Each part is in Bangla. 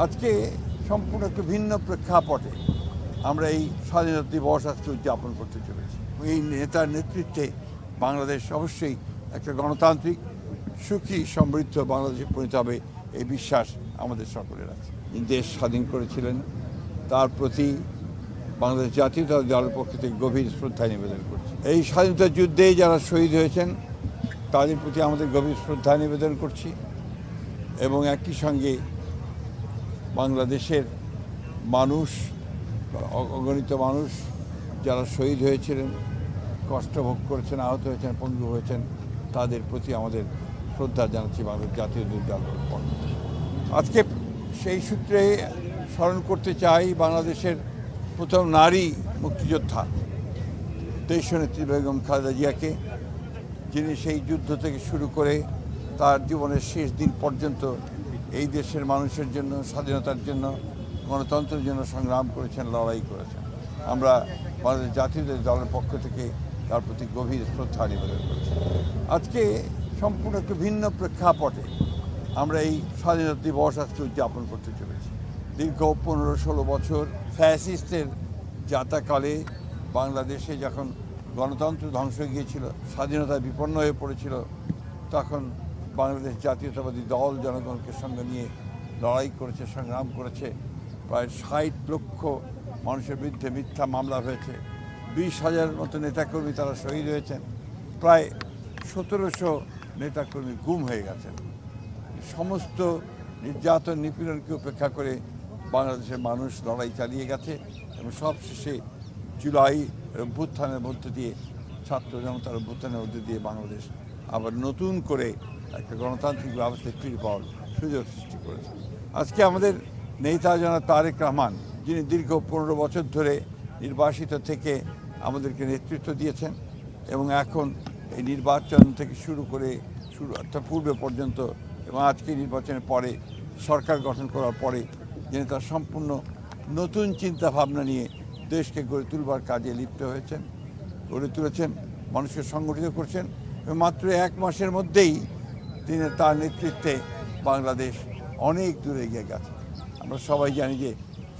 আজকে সম্পূর্ণ একটু ভিন্ন প্রেক্ষাপটে আমরা এই স্বাধীনতা দিবস আজকে উদযাপন করতে চলেছি। এই নেতার নেতৃত্বে বাংলাদেশ অবশ্যই একটা গণতান্ত্রিক সুখী সমৃদ্ধ বাংলাদেশে পরিণত হবে এই বিশ্বাস আমাদের সকলের আছে। দেশ স্বাধীন করেছিলেন তার প্রতি বাংলাদেশ জাতীয়তাবাদী দলের পক্ষ থেকে গভীর শ্রদ্ধা নিবেদন করছি। এই স্বাধীনতা যুদ্ধে যারা শহীদ হয়েছেন তাদের প্রতি আমাদের গভীর শ্রদ্ধা নিবেদন করছি এবং একই সঙ্গে বাংলাদেশের মানুষ অগণিত মানুষ যারা শহীদ হয়েছিলেন, কষ্ট ভোগ করেছেন, আহত হয়েছেন, পঙ্গু হয়েছেন, তাদের প্রতি আমাদের শ্রদ্ধা জানাচ্ছি বাংলাদেশ জাতীয়তাবাদী দলের পক্ষ থেকে। আজকে সেই সূত্রে স্মরণ করতে চাই বাংলাদেশের প্রথম নারী মুক্তিযোদ্ধা দেশনেত্রী বেগম খালেদা জিয়াকে, যিনি সেই যুদ্ধ থেকে শুরু করে তার জীবনের শেষ দিন পর্যন্ত এই দেশের মানুষের জন্য, স্বাধীনতার জন্য, গণতন্ত্রের জন্য সংগ্রাম করেছেন, লড়াই করেছেন। আমরা বাংলাদেশ জাতীয়তাবাদী দলের পক্ষ থেকে তার প্রতি গভীর শ্রদ্ধা নিবেদন করছি। আজকে সম্পূর্ণ একটু ভিন্ন প্রেক্ষাপটে আমরা এই স্বাধীনতা দিবস আজকে উদযাপন করতে চলেছি। দীর্ঘ 15-16 বছর ফ্যাসিস্টের যাতাকালে বাংলাদেশে যখন গণতন্ত্র ধ্বংস হয়ে গিয়েছিল, স্বাধীনতা বিপন্ন হয়ে পড়েছিল, তখন বাংলাদেশ জাতীয়তাবাদী দল জনগণকে সঙ্গে নিয়ে লড়াই করেছে, সংগ্রাম করেছে। প্রায় 60 লক্ষ মানুষের বিরুদ্ধে মিথ্যা মামলা হয়েছে, 20,000 মতো নেতাকর্মী তারা শহীদ হয়েছেন, প্রায় 1700 নেতাকর্মী গুম হয়ে গেছেন। সমস্ত নির্যাতন নিপীড়নকে উপেক্ষা করে বাংলাদেশের মানুষ লড়াই চালিয়ে গেছে এবং সবশেষে জুলাই অভ্যুত্থানের মধ্য দিয়ে, ছাত্র জনতার অভ্যুত্থানের মধ্য দিয়ে বাংলাদেশ আবার নতুন করে একটা গণতান্ত্রিক ব্যবস্থায় ফিরে পাওয়ার সুযোগ সৃষ্টি করেছে। আজকে আমাদের নেতা জনাব তারেক রহমান, যিনি দীর্ঘ 15 বছর ধরে নির্বাসিত থেকে আমাদেরকে নেতৃত্ব দিয়েছেন এবং এখন এই নির্বাচন থেকে শুরু করে অর্থাৎ পূর্বে পর্যন্ত এবং আজকে নির্বাচনের পরে সরকার গঠন করার পরে যিনি তার সম্পূর্ণ নতুন চিন্তা ভাবনা নিয়ে দেশকে গড়ে তুলবার কাজে লিপ্ত হয়েছেন, গড়ে তুলেছেন, মানুষকে সংগঠিত করছেন এবং মাত্র 1 মাসের মধ্যেই তিনি তার নেতৃত্বে বাংলাদেশ অনেক দূরে এগিয়ে গেছে। আমরা সবাই জানি যে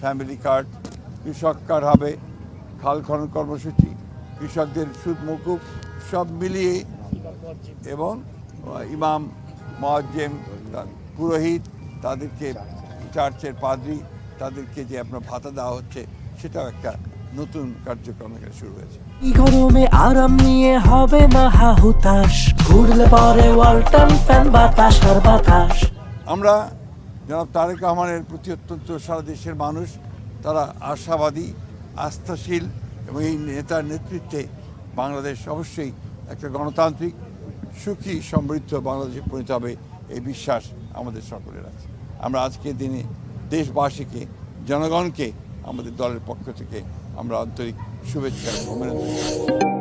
ফ্যামিলি কার্ড, কৃষক কার্ড হবে, খাল খনন কর্মসূচি, কৃষকদের সুদ মকুব, সব মিলিয়ে এবং ইমাম, মুয়াজ্জিম, পুরোহিত, তাদেরকে চার্চের পাদ্রী, তাদেরকে যে আপনার ভাতা দেওয়া হচ্ছে, সেটাও একটা নতুন কার্যক্রম এখানে শুরু হয়েছে। গরমে আরাম নিয়ে হবে না হাহুতাশ, ঘুরলে পরে ওয়ালটন ফ্যান বাতাস আর বাতাস। আমরা জনাব তারেক রহমানের প্রতি অত্যন্ত সারা দেশের মানুষ তারা আশাবাদী, আস্থাশীল এবং এই নেতার নেতৃত্বে বাংলাদেশ অবশ্যই একটা গণতান্ত্রিক সুখী সমৃদ্ধ বাংলাদেশে পরিণত হবে এই বিশ্বাস আমাদের সকলের আছে। আমরা আজকের দিনে দেশবাসীকে, জনগণকে আমাদের দলের পক্ষ থেকে আমরা আন্তরিক শুভেচ্ছা ও অভিনন্দন জানাই।